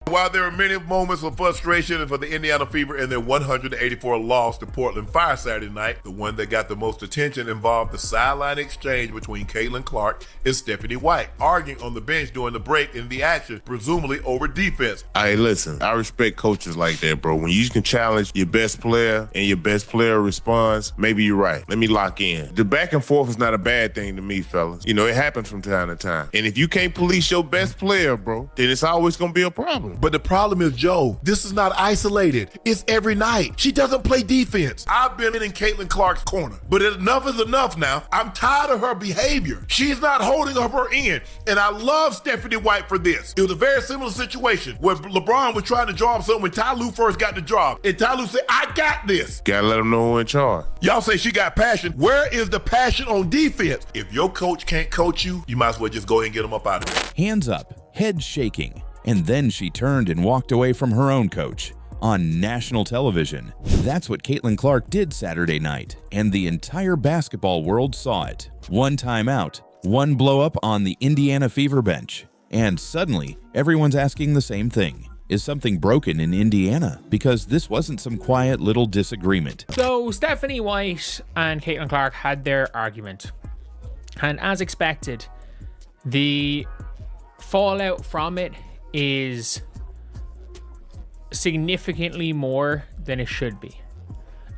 While there are many moments of frustration for the Indiana Fever in their 184 loss to Portland Fire Saturday night, the one that got the most attention involved the sideline exchange between Caitlin Clark and Stephanie White, arguing on the bench during the break in the action, presumably over defense. Hey, listen, I respect coaches like that, bro. When you can challenge your best player and your best player responds, maybe you're right. Let me lock in. The back and forth is not a bad thing to me, fellas. You know, it happens from time to time. And if you can't police your best player, bro, then it's always going to be a problem. But the problem is, Joe, this is not isolated. It's every night. She doesn't play defense. I've been in Caitlin Clark's corner, but enough is enough now. I'm tired of her behavior. She's not holding up her end, and I love Stephanie White for this. It was a very similar situation where LeBron was trying to draw up something when Ty Lue first got the job, and Ty Lue said, I got this. Gotta let him know who in charge. Y'all say she got passion. Where is the passion on defense? If your coach can't coach you, you might as well just go ahead and get him up out of there. Hands up, head shaking. And then she turned and walked away from her own coach on national television. That's what Caitlin Clark did Saturday night, and the entire basketball world saw it. One timeout, one blow up on the Indiana Fever bench, and suddenly everyone's asking the same thing. Is something broken in Indiana? Because this wasn't some quiet little disagreement. So Stephanie White and Caitlin Clark had their argument, and as expected, the fallout from it is significantly more than it should be.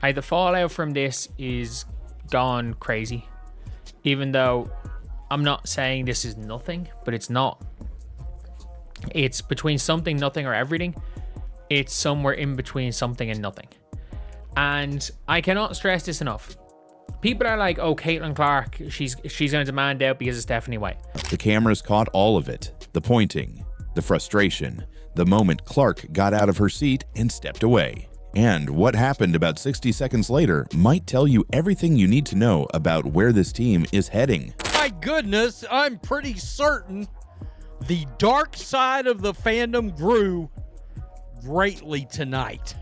The fallout from this is gone crazy, even though I'm not saying this is nothing, but it's not. It's between something, nothing, or everything. It's somewhere in between something and nothing. And I cannot stress this enough. People are like, oh, Caitlin Clark, she's going to demand out because of Stephanie White. The cameras caught all of it. The pointing, the frustration, the moment Clark got out of her seat and stepped away. And what happened about 60 seconds later might tell you everything you need to know about where this team is heading. My goodness, I'm pretty certain the dark side of the fandom grew greatly tonight.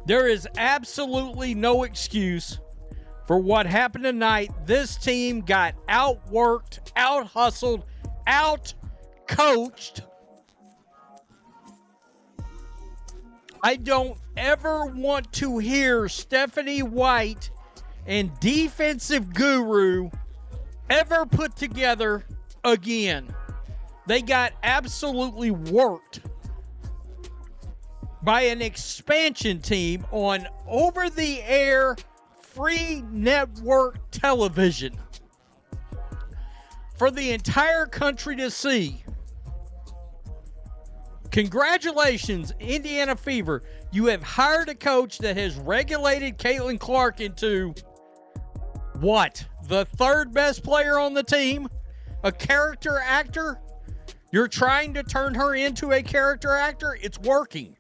There is absolutely no excuse for what happened tonight. This team got outworked, out-hustled, out-coached. I don't ever want to hear Stephanie White and defensive guru ever put together again. They got absolutely worked by an expansion team on over-the-air free network television for the entire country to see. Congratulations, Indiana Fever. You have hired a coach that has regulated Caitlin Clark into what? The third best player on the team? A character actor? You're trying to turn her into a character actor? It's working.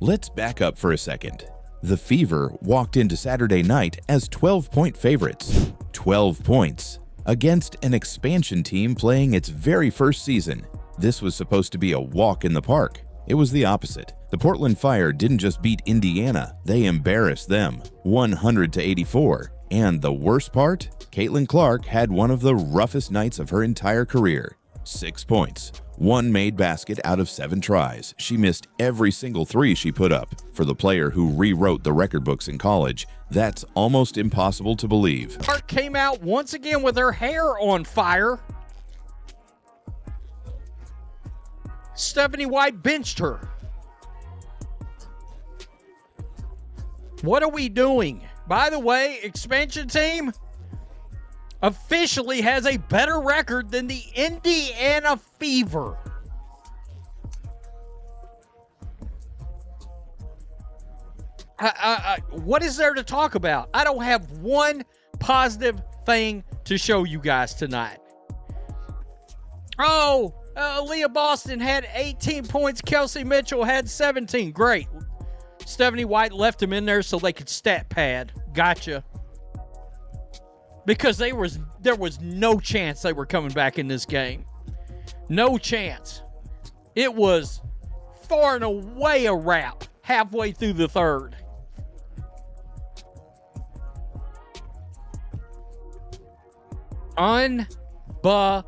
Let's back up for a second. The Fever walked into Saturday night as 12-point favorites. 12 points against an expansion team playing its very first season. This was supposed to be a walk in the park. It was the opposite. The Portland Fire didn't just beat Indiana, they embarrassed them, 100-84. And the worst part? Caitlin Clark had one of the roughest nights of her entire career. 6 points, one made basket out of 7 tries. She missed every single three she put up. For the player who rewrote the record books in college, that's almost impossible to believe. Clark came out once again with her hair on fire. Stephanie White benched her. What are we doing? By the way, expansion team officially has a better record than the Indiana Fever. What is there to talk about? I don't have one positive thing to show you guys tonight. Oh, Leah Boston had 18 points. Kelsey Mitchell had 17. Great. Stephanie White left him in there so they could stat pad. Gotcha. Because there was no chance they were coming back in this game. No chance. It was far and away a wrap halfway through the third. Unbelievable.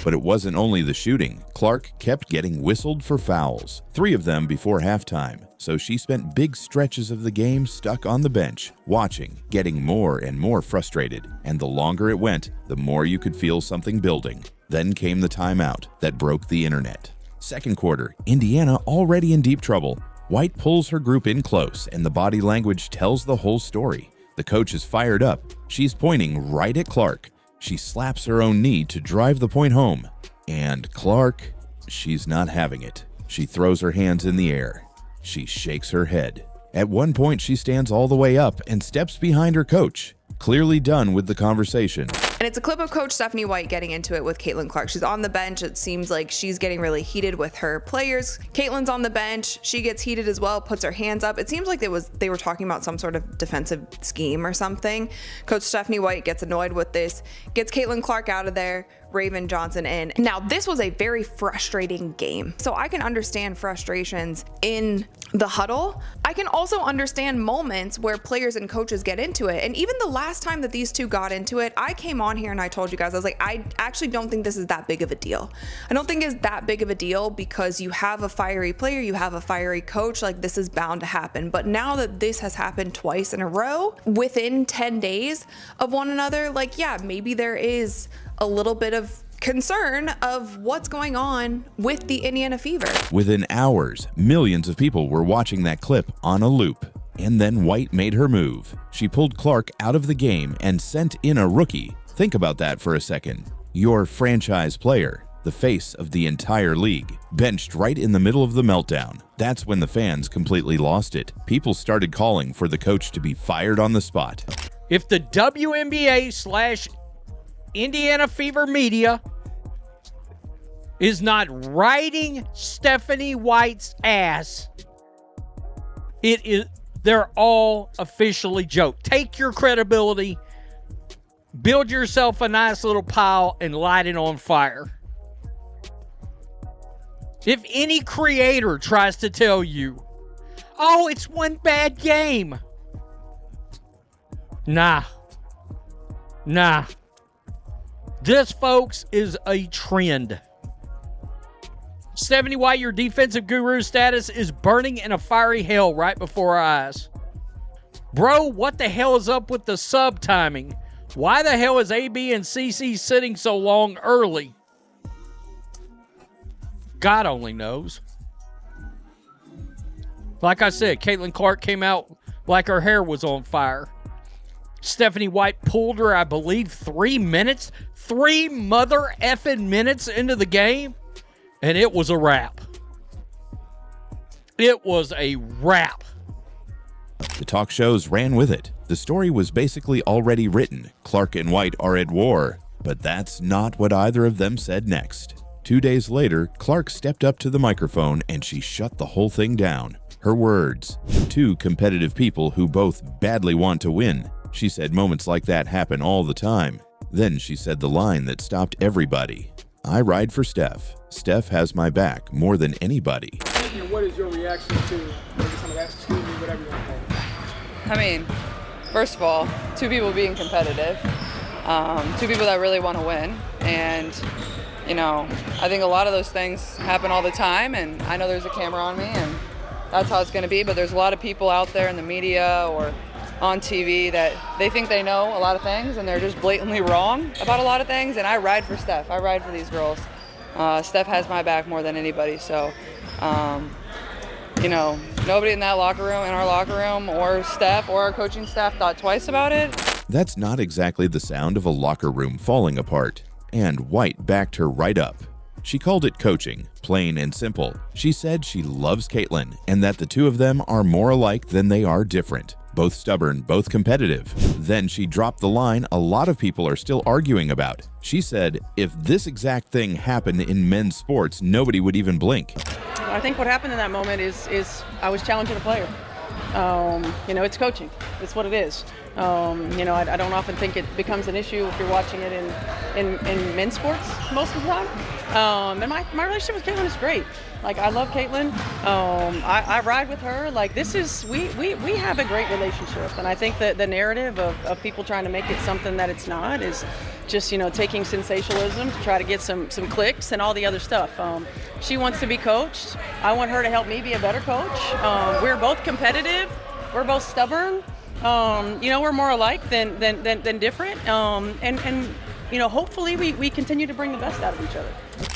But it wasn't only the shooting. Clark kept getting whistled for fouls, 3 of them before halftime. So she spent big stretches of the game stuck on the bench, watching, getting more and more frustrated. And the longer it went, the more you could feel something building. Then came the timeout that broke the internet. Second quarter, Indiana already in deep trouble. White pulls her group in close, and the body language tells the whole story. The coach is fired up. She's pointing right at Clark. She slaps her own knee to drive the point home. And Clark, she's not having it. She throws her hands in the air. She shakes her head. At one point, she stands all the way up and steps behind her coach, clearly done with the conversation. And it's a clip of Coach Stephanie White getting into it with Caitlin Clark. She's on the bench. It seems like she's getting really heated with her players. Caitlin's on the bench. She gets heated as well, puts her hands up. It seems like they were talking about some sort of defensive scheme or something. Coach Stephanie White gets annoyed with this, gets Caitlin Clark out of there, Raven Johnson in. Now, this was a very frustrating game. So I can understand frustrations in the huddle. I can also understand moments where players and coaches get into it. And even the last time that these two got into it, I came on here and I told you guys, I was like, I actually don't think this is that big of a deal. I don't think it's that big of a deal because you have a fiery player, you have a fiery coach, like this is bound to happen. But now that this has happened twice in a row within 10 days of one another, like, yeah, maybe there is a little bit of concern of what's going on with the Indiana Fever. Within hours, millions of people were watching that clip on a loop. And then White made her move. She pulled Clark out of the game and sent in a rookie. Think about that for a second. Your franchise player, the face of the entire league, benched right in the middle of the meltdown. That's when the fans completely lost it. People started calling for the coach to be fired on the spot. If the WNBA/Indiana Fever media is not riding Stephanie White's ass, they're all officially joked. Take your credibility, build yourself a nice little pile, and light it on fire. If any creator tries to tell you, oh, it's one bad game. Nah. This, folks, is a trend. Stephanie White, your defensive guru status is burning in a fiery hell right before our eyes. Bro, what the hell is up with the sub timing? Why the hell is AB and CC sitting so long early? God only knows. Like I said, Caitlin Clark came out like her hair was on fire. Stephanie White pulled her, I believe, 3 minutes. 3 mother effing minutes into the game. And it was a wrap. It was a wrap. The talk shows ran with it. The story was basically already written. Clark and White are at war. But that's not what either of them said next. 2 days later, Clark stepped up to the microphone and she shut the whole thing down. Her words, two competitive people who both badly want to win. She said moments like that happen all the time. Then she said the line that stopped everybody. I ride for Steph. Steph has my back more than anybody. What is your reaction to maybe some of that scrutiny, whatever you want to call it? I mean, first of all, two people being competitive, two people that really want to win. And, you know, I think a lot of those things happen all the time. And I know there's a camera on me and that's how it's going to be. But there's a lot of people out there in the media or on TV that they think they know a lot of things and they're just blatantly wrong about a lot of things. And I ride for Steph. I ride for these girls. Steph has my back more than anybody. So, you know, nobody in that locker room, in our locker room, or Steph or our coaching staff thought twice about it. That's not exactly the sound of a locker room falling apart. And White backed her right up. She called it coaching, plain and simple. She said she loves Caitlin and that the two of them are more alike than they are different. Both stubborn, both competitive. Then she dropped the line a lot of people are still arguing about. She said, if this exact thing happened in men's sports, nobody would even blink. I think what happened in that moment is I was challenging a player. You know, it's coaching. It's what it is. You know, I don't often think it becomes an issue if you're watching it in men's sports most of the time. And my relationship with Caitlin is great. Like, I love Caitlin. I ride with her. Like, we have a great relationship. And I think that the narrative of people trying to make it something that it's not is just, taking sensationalism to try to get some clicks and all the other stuff. She wants to be coached. I want her to help me be a better coach. We're both competitive. We're both stubborn. We're more alike than different. Hopefully we continue to bring the best out of each other.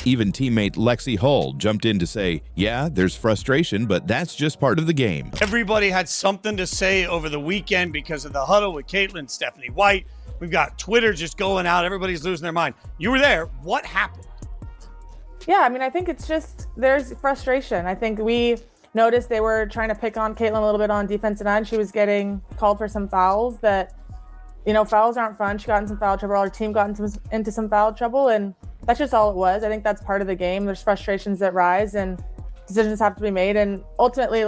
Even teammate Lexi Hull jumped in to say, yeah, there's frustration, but that's just part of the game. Everybody had something to say over the weekend because of the huddle with Caitlin, Stephanie White. We've got Twitter just going out. Everybody's losing their mind. You were there. What happened? Yeah, I think it's just there's frustration. I think we noticed they were trying to pick on Caitlin a little bit on defensive end. She was getting called for some fouls that, fouls aren't fun. She got in some foul trouble. Our team got into some foul trouble, and that's just all it was. I think that's part of the game. There's frustrations that rise and decisions have to be made. And ultimately,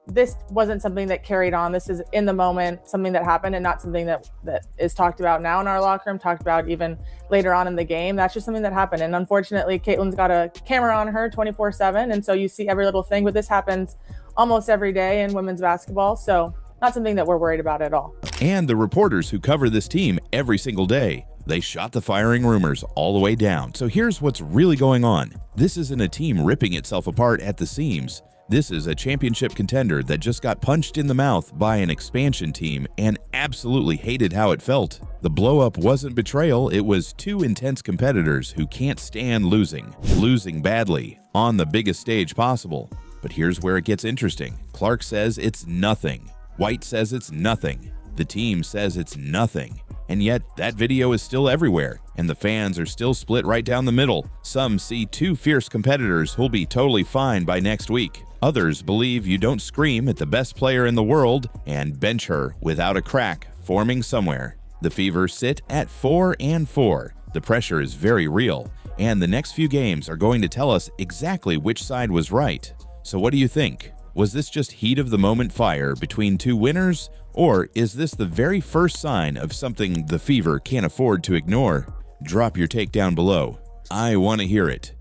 this wasn't something that carried on. This is in the moment, something that happened and not something that is talked about now in our locker room, talked about even later on in the game. That's just something that happened. And unfortunately, Caitlin's got a camera on her 24/7. And so you see every little thing, but this happens almost every day in women's basketball. So not something that we're worried about at all. And the reporters who cover this team every single day, they shot the firing rumors all the way down. So here's what's really going on. This isn't a team ripping itself apart at the seams. This is a championship contender that just got punched in the mouth by an expansion team and absolutely hated how it felt. The blow-up wasn't betrayal, it was two intense competitors who can't stand losing badly, on the biggest stage possible. But here's where it gets interesting. Clark says it's nothing. White says it's nothing. The team says it's nothing. And yet, that video is still everywhere, and the fans are still split right down the middle. Some see two fierce competitors who'll be totally fine by next week. Others believe you don't scream at the best player in the world and bench her without a crack forming somewhere. The Fever sit at 4-4. The pressure is very real, and the next few games are going to tell us exactly which side was right. So what do you think? Was this just heat of the moment fire between two winners? Or is this the very first sign of something the Fever can't afford to ignore? Drop your take down below. I want to hear it.